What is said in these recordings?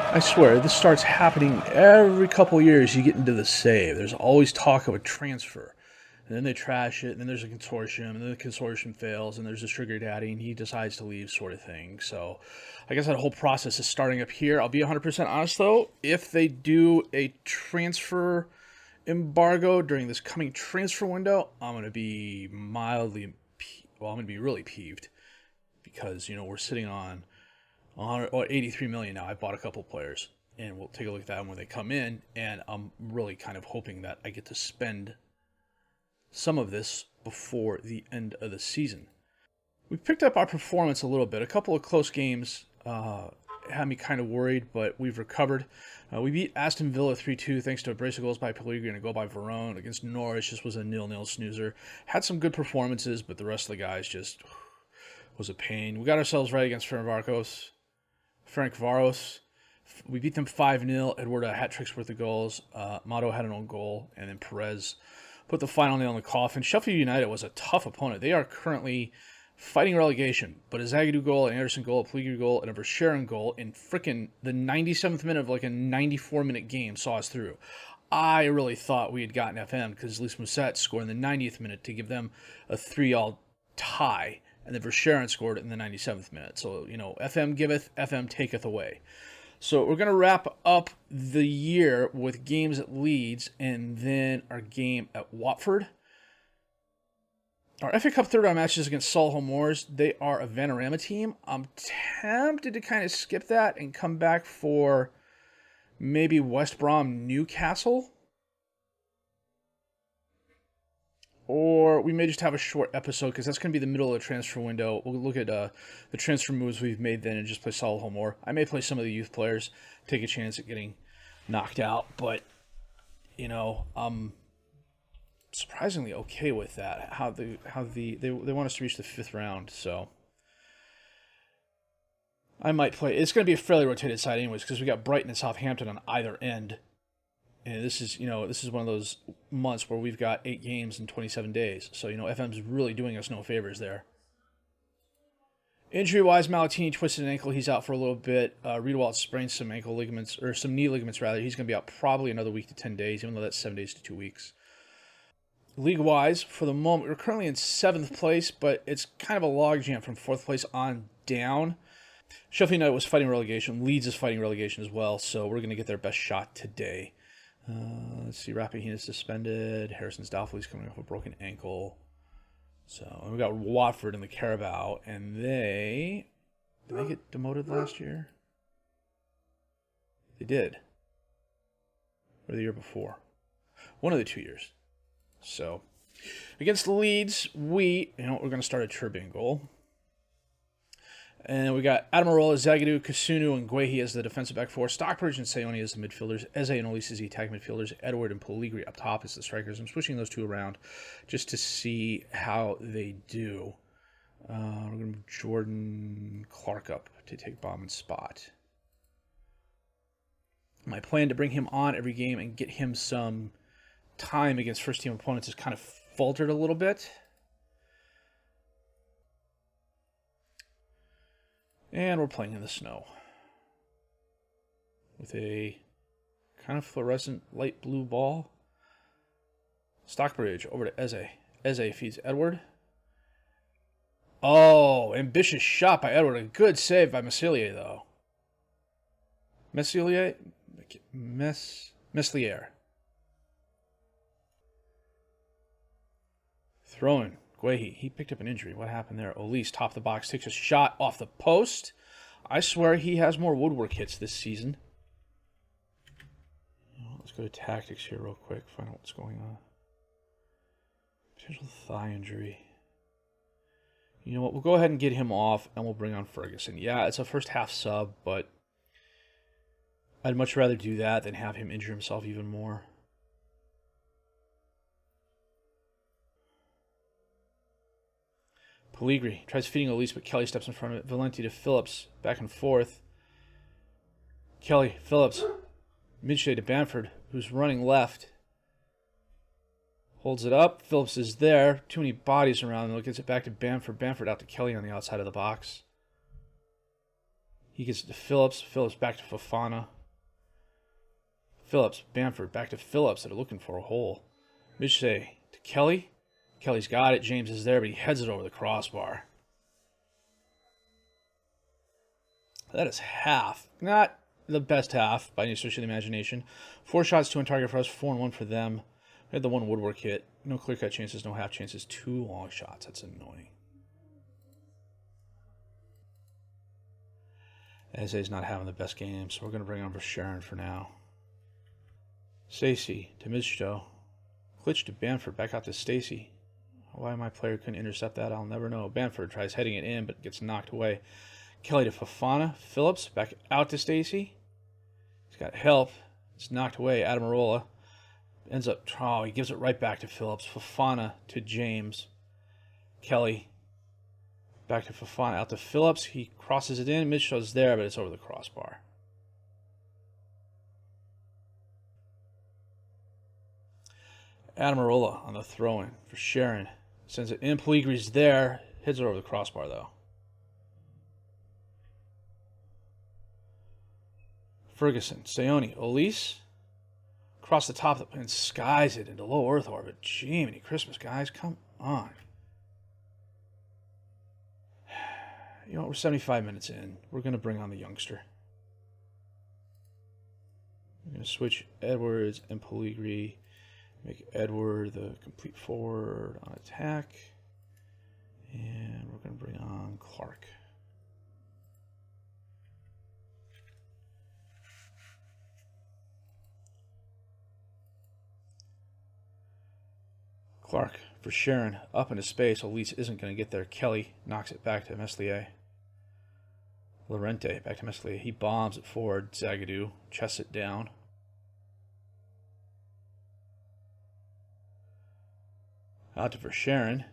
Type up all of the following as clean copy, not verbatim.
I swear, this starts happening every couple years you get into the save. There's always talk of a transfer. And then they trash it, and then there's a consortium, and then the consortium fails, and there's a sugar daddy, and he decides to leave, sort of thing. So I guess that whole process is starting up here. I'll be 100% honest, though. If they do a transfer embargo during this coming transfer window, I'm going to be I'm going to be really peeved. Because, we're sitting on 83 million now. I bought a couple players, and we'll take a look at that when they come in. And I'm really kind of hoping that I get to spend some of this before the end of the season. We picked up our performance a little bit. A couple of close games had me kind of worried, but we've recovered. We beat Aston Villa 3-2 thanks to a brace of goals by Pellegrini and a goal by Varone. Against Norwich, this was a 0-0 snoozer. Had some good performances, but the rest of the guys just was a pain. We got ourselves right against Ferencváros. We beat them 5-0. Edward hat-tricks worth of goals. Mato had an own goal, and then Perez put the final nail in the coffin. Sheffield United was a tough opponent. They are currently fighting relegation, but a Zagadou goal, an Anderson goal, a Pellegrini goal, and a Verscheren goal in frickin' the 97th minute of like a 94-minute game saw us through. I really thought we had gotten FM because Lys Mousset scored in the 90th minute to give them a 3-all tie. And then Verscheren scored in the 97th minute. So, FM giveth, FM taketh away. So we're going to wrap up the year with games at Leeds and then our game at Watford. Our FA Cup third round matches against Solihull Moors. They are a Vanarama team. I'm tempted to kind of skip that and come back for maybe West Brom Newcastle. Or we may just have a short episode because that's going to be the middle of the transfer window. We'll look at the transfer moves we've made then and just play Solihull more. I may play some of the youth players, take a chance at getting knocked out. But, I'm surprisingly okay with that. They want us to reach the 5th round. So I might play. It's going to be a fairly rotated side anyways because we got Brighton and Southampton on either end. And this is one of those months where we've got 8 games in 27 days. So, FM's really doing us no favors there. Injury-wise, Malatini twisted an ankle. He's out for a little bit. Riedewald sprained some ankle ligaments, or some knee ligaments, rather. He's going to be out probably another week to 10 days, even though that's 7 days to 2 weeks. League-wise, for the moment, we're currently in 7th place, but it's kind of a logjam from 4th place on down. Sheffield United was fighting relegation. Leeds is fighting relegation as well, so we're going to get their best shot today. Let's see, Rapahina's suspended. Harrison's doubtful. He's coming off a broken ankle. So we got Watford in the Carabao, and did they get demoted last year? They did. Or the year before. One of the 2 years. So against the Leeds, we're going to start a Turbine goal. And we got Adamarola, Zagadou, Kasunu, and Guehi as the defensive back four. Stockbridge and Sayoni as the midfielders. Eze and Olise as the attacking midfielders. Edward and Pellegrini up top as the strikers. I'm switching those two around just to see how they do. We're going to move Jordan Clark up to take Bauman's spot. My plan to bring him on every game and get him some time against first-team opponents has kind of faltered a little bit. And we're playing in the snow with a kind of fluorescent light blue ball. Stockbridge over to Eze. Eze feeds Edward. Oh, ambitious shot by Edward. A good save by Meslier, though. Meslier? Throwing. Guehi, he picked up an injury. What happened there? Olise, top of the box, takes a shot off the post. I swear he has more woodwork hits this season. Let's go to tactics here real quick, find out what's going on. Potential thigh injury. You know what? We'll go ahead and get him off, and we'll bring on Ferguson. Yeah, it's a first half sub, but I'd much rather do that than have him injure himself even more. Pellegrini tries feeding Olise, but Kelly steps in front of it. Valenti to Phillips, back and forth. Kelly, Phillips, Midshade to Bamford, who's running left. Holds it up. Phillips is there. Too many bodies around him. Gets it back to Bamford. Bamford out to Kelly on the outside of the box. He gets it to Phillips. Phillips back to Fofana. Phillips, Bamford, back to Phillips. They're looking for a hole. Midshey to Kelly. Kelly's got it. James is there, but he heads it over the crossbar. That is half. Not the best half by any stretch of the imagination. 4 shots, 2 on target for us, 4 and 1 for them. We had the 1 woodwork hit. No clear-cut chances, no half chances. 2 long shots. That's annoying. Eze's not having the best game, so we're going to bring on Sharon for now. Stacy to Midstow. Klitsch to Bamford. Back out to Stacy. Why my player couldn't intercept that, I'll never know. Bamford tries heading it in, but gets knocked away. Kelly to Fofana. Phillips back out to Stacy. He's got help. It's knocked away. Adamarola ends up, oh, he gives it right back to Phillips. Fofana to James. Kelly back to Fofana. Out to Phillips. He crosses it in. Midshow's there, but it's over the crossbar. Adamarola on the throw-in for Sharon. Sends it in. Peligri's there. Hits it over the crossbar, though. Ferguson, Sayoni, Elise. Across the top and skies it into low Earth orbit. Jiminy Christmas, guys. Come on. You know what? We're 75 minutes in. We're going to bring on the youngster. We're going to switch Edwards and Peligri. Make Edward the complete forward on attack. And we're going to bring on Clark. Clark for Sharon. Up into space. Elise isn't going to get there. Kelly knocks it back to Meslier. Lorente back to Meslier. He bombs it forward. Zagadou chests it down. Out to for Sharon.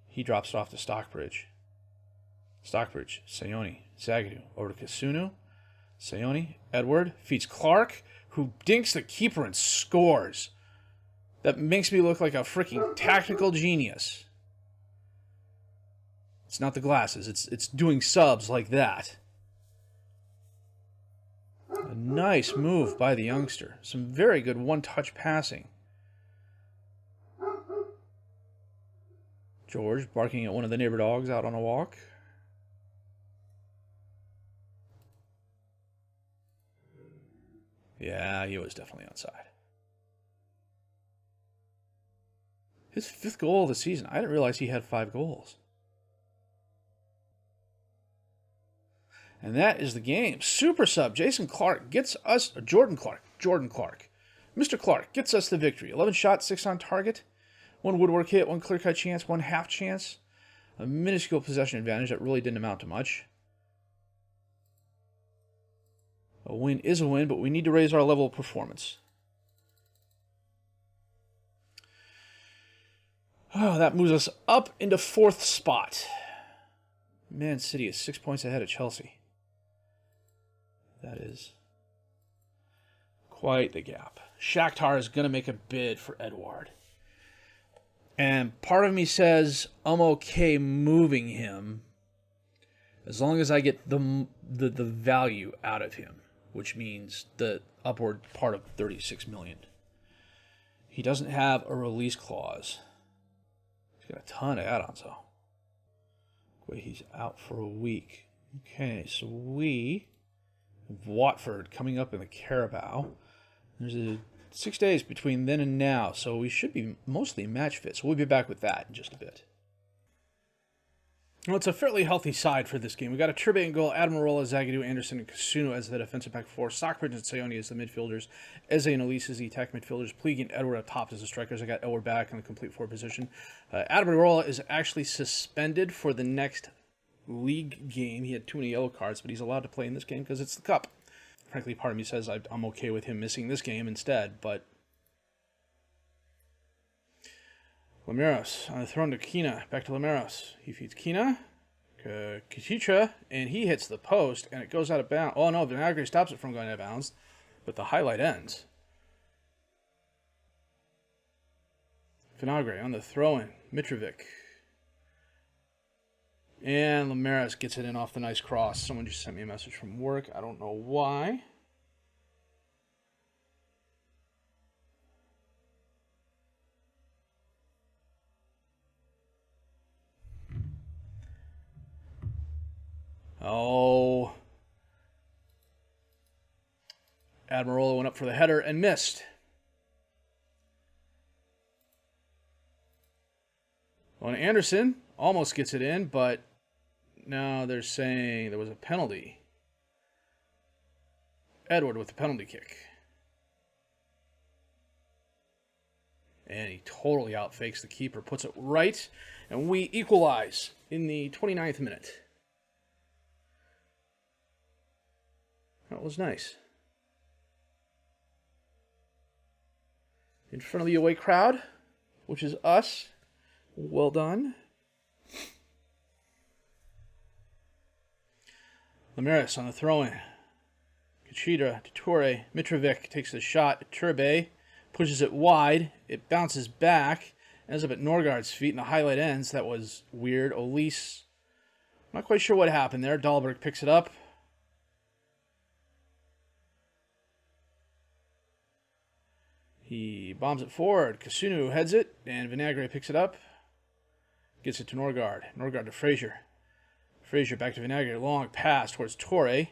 He drops it off to Stockbridge. Stockbridge, Sayoni, Zagadou. Over to Kasunu. Sayoni, Edward. Feeds Clark, who dinks the keeper and scores. That makes me look like a freaking tactical genius. It's not the glasses. It's doing subs like that. A nice move by the youngster. Some very good one-touch passing. George barking at one of the neighbor dogs out on a walk. Yeah, he was definitely onside. His 5th goal of the season. I didn't realize he had 5 goals. And that is the game. Super sub. Jason Clark gets us... Jordan Clark. Mr. Clark gets us the victory. 11 shots, 6 on target. 1 woodwork hit, 1 clear-cut chance, 1 half chance. A minuscule possession advantage that really didn't amount to much. A win is a win, but we need to raise our level of performance. Oh, that moves us up into 4th spot. Man City is 6 points ahead of Chelsea. That is quite the gap. Shakhtar is going to make a bid for Edouard. And part of me says I'm okay moving him as long as I get the value out of him, which means the upward part of 36 million. He doesn't have a release clause. He's got a ton of add-ons though. Wait, he's out for a week. Okay, so we have Watford coming up in the Carabao. There's a 6 days between then and now, so we should be mostly match fit. So we'll be back with that in just a bit. Well, it's a fairly healthy side for this game. We got a Turbe in goal, Adamarola, Zagadou, Anderson, and Kasunu as the defensive back four. Stockbridge and Sayoni as the midfielders. Eze and Elise as the attack midfielders. Puig and Edward up top as the strikers. I got Edward back in the complete forward position. Adamarola is actually suspended for the next league game. He had too many yellow cards, but he's allowed to play in this game because it's the cup. Frankly, part of me says I'm okay with him missing this game instead, but... Lameros on the throne to Kina. Back to Lameros. He feeds Kina. Katicha, and he hits the post, and it goes out of bounds. Oh, no, Vinagre stops it from going out of bounds, but the highlight ends. Vinagre on the throw-in. Mitrovic. And Lameros gets it in off the nice cross. Someone just sent me a message from work. I don't know why. Oh. Admirola went up for the header and missed. Well, Anderson almost gets it in, but now they're saying there was a penalty. Edward with the penalty kick. And he totally outfakes the keeper, puts it right, and we equalize in the 29th minute. That was nice. In front of the away crowd, which is us. Well done. Lemaris on the throw-in. Kachidra to Toure. Mitrovic takes the shot. Turbe pushes it wide. It bounces back. Ends up at Norgard's feet, and the highlight ends. That was weird. Olise. Not quite sure what happened there. Dahlberg picks it up. He bombs it forward. Kasunu heads it, and Vinagre picks it up. Gets it to Norgard. Norgard to Frazier. Frazier back to Vinagre. Long pass towards Torre.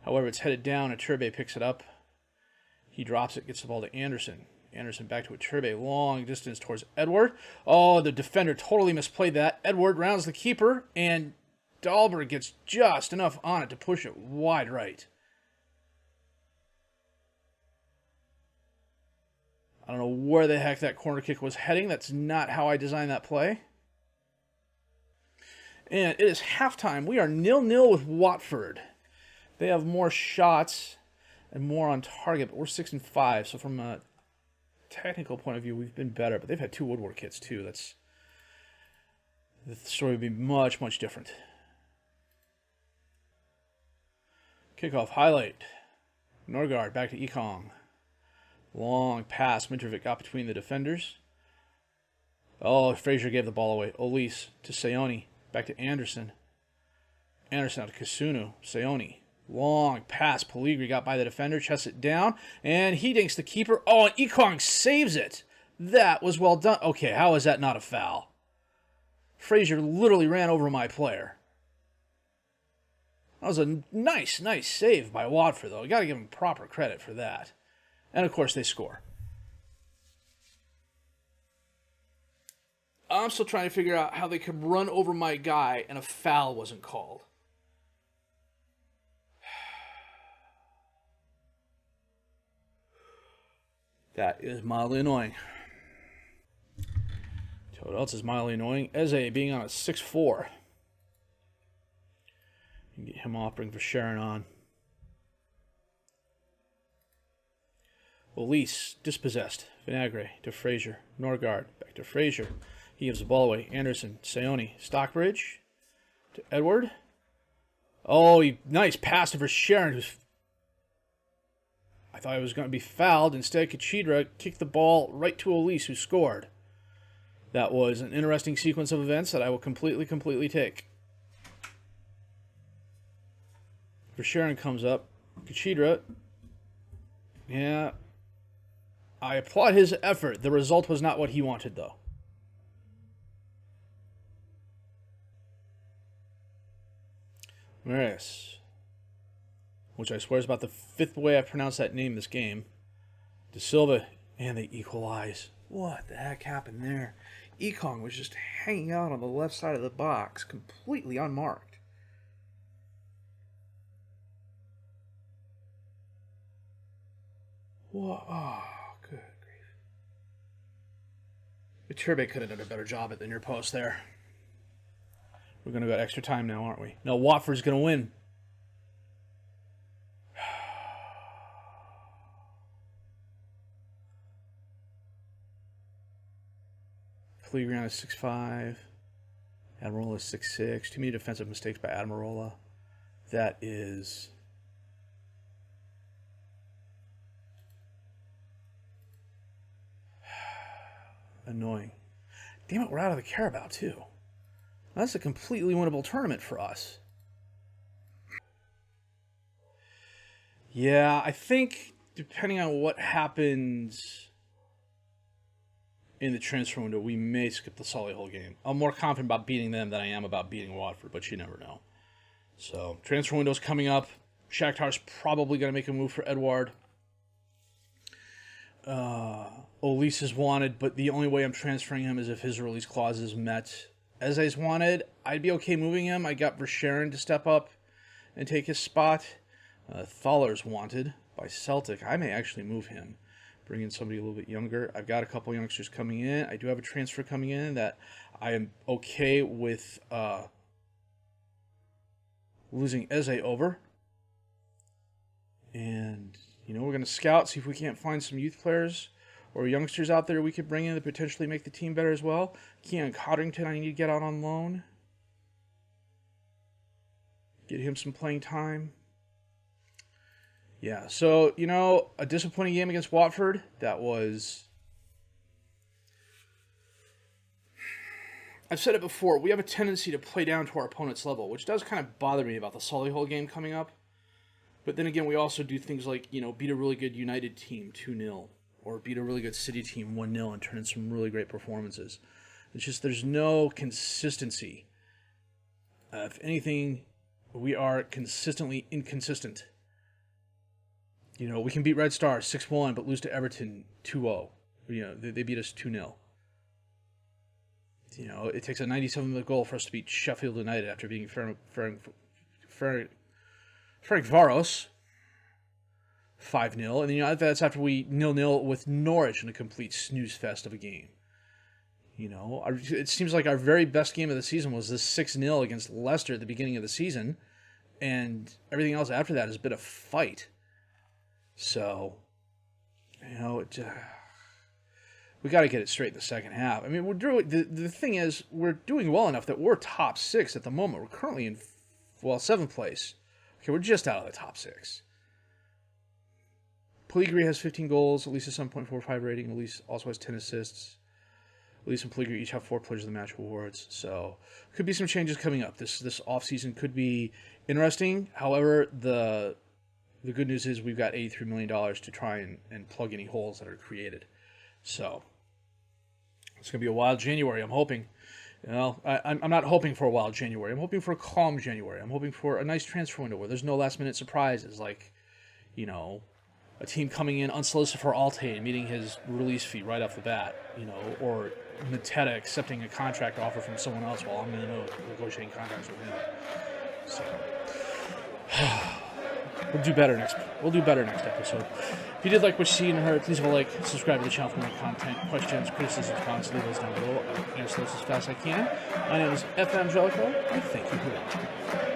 However, it's headed down, and Turbe picks it up. He drops it, gets the ball to Anderson. Anderson back to a Turbe. Long distance towards Edward. Oh, the defender totally misplayed that. Edward rounds the keeper, and Dahlberg gets just enough on it to push it wide right. I don't know where the heck that corner kick was heading. That's not how I designed that play. And it is halftime. We are 0-0 with Watford. They have more shots and more on target, but we're 6-5. So from a technical point of view, we've been better. But they've had 2 woodwork hits too. The story would be much, much different. Kickoff highlight. Norgard back to Ekong. Long pass. Mitrovic got between the defenders. Oh, Frazier gave the ball away. Olise to Seone. Back to Anderson. Anderson out to Kasunu. Seone. Long pass. Pellegrini got by the defender. Chests it down. And he dinks the keeper. Oh, and Ekong saves it. That was well done. Okay, how is that not a foul? Frazier literally ran over my player. That was a nice save by Watford, though. You got to give him proper credit for that. And, of course, they score. I'm still trying to figure out how they could run over my guy and a foul wasn't called. That is mildly annoying. What else is mildly annoying? Eze being on a 6-4. You can get him off, bring Sharon on. Olise, dispossessed. Vinagre to Frazier. Norgard, back to Frazier. He gives the ball away. Anderson, Seone, Stockbridge to Edward. Oh, nice pass to Sharon. I thought he was going to be fouled. Instead, Kachidra kicked the ball right to Olise, who scored. That was an interesting sequence of events that I will completely take. Sharon comes up. Kachidra. Yeah. I applaud his effort. The result was not what he wanted, though. Maris, which I swear is about the 5th way I've pronounced that name this game. De Silva, and they equalize. What the heck happened there? Ekong was just hanging out on the left side of the box, completely unmarked. Whoa, oh, good grief. Turbe could have done a better job at the near post there. We're going to go extra time now, aren't we? No, Watford's going to win. Pellegrini is 6'5". Admirola is 6'6". Too many defensive mistakes by Admirola. That is annoying. Damn it, we're out of the Carabao, too. That's a completely winnable tournament for us. Yeah, I think depending on what happens in the transfer window, we may skip the Solihull game. I'm more confident about beating them than I am about beating Watford, but you never know. So, transfer window's coming up. Shakhtar's probably going to make a move for Edouard. Olise is wanted, but the only way I'm transferring him is if his release clause is met. Eze's wanted. I'd be okay moving him. I got Verscharen to step up and take his spot. Thaller's wanted by Celtic. I may actually move him. Bring in somebody a little bit younger. I've got a couple youngsters coming in. I do have a transfer coming in that I am okay with losing Eze over. And, you know, we're going to scout, see if we can't find some youth players or youngsters out there we could bring in to potentially make the team better as well. Keon Codrington, I need to get out on loan. Get him some playing time. Yeah, so, you know, a disappointing game against Watford. That was... I've said it before, we have a tendency to play down to our opponent's level, which does kind of bother me about the Solihull game coming up. But then again, we also do things like, you know, beat a really good United team 2-0, or beat a really good City team 1-0 and turn in some really great performances. It's just there's no consistency. If anything, we are consistently inconsistent. You know, we can beat Red Star 6-1, but lose to Everton 2-0. You know, they beat us 2-0. You know, it takes a 97th goal for us to beat Sheffield United after beating Ferencvaros 5-0. And, you know, that's after we 0-0 with Norwich in a complete snooze fest of a game. You know, it seems like our very best game of the season was this 6-0 against Leicester at the beginning of the season. And everything else after that has been a fight. So, you know, we got to get it straight in the second half. I mean, we're doing the thing is we're doing well enough that we're top 6 at the moment. We're currently in 7th place. Okay, we're just out of the top 6. Pellegrini has 15 goals, at least a 7.45 rating. At least also has 10 assists. At least and Pellegrini each have 4 Players of the Match awards. So, could be some changes coming up. This offseason could be interesting. However, the good news is we've got $83 million to try and plug any holes that are created. So, it's going to be a wild January, I'm hoping. You know, I'm not hoping for a wild January. I'm hoping for a calm January. I'm hoping for a nice transfer window where there's no last-minute surprises, like, you know, a team coming in unsolicited for Alte and meeting his release fee right off the bat, you know, or Mateta accepting a contract offer from someone else while I'm in negotiating contracts with him. So... We'll do better next episode. If you did like what you see and heard, please leave a like, subscribe to the channel for more content, questions, criticisms, comments, leave those down below. I'll answer those as fast as I can. My name is F. Angelico, and thank you for watching.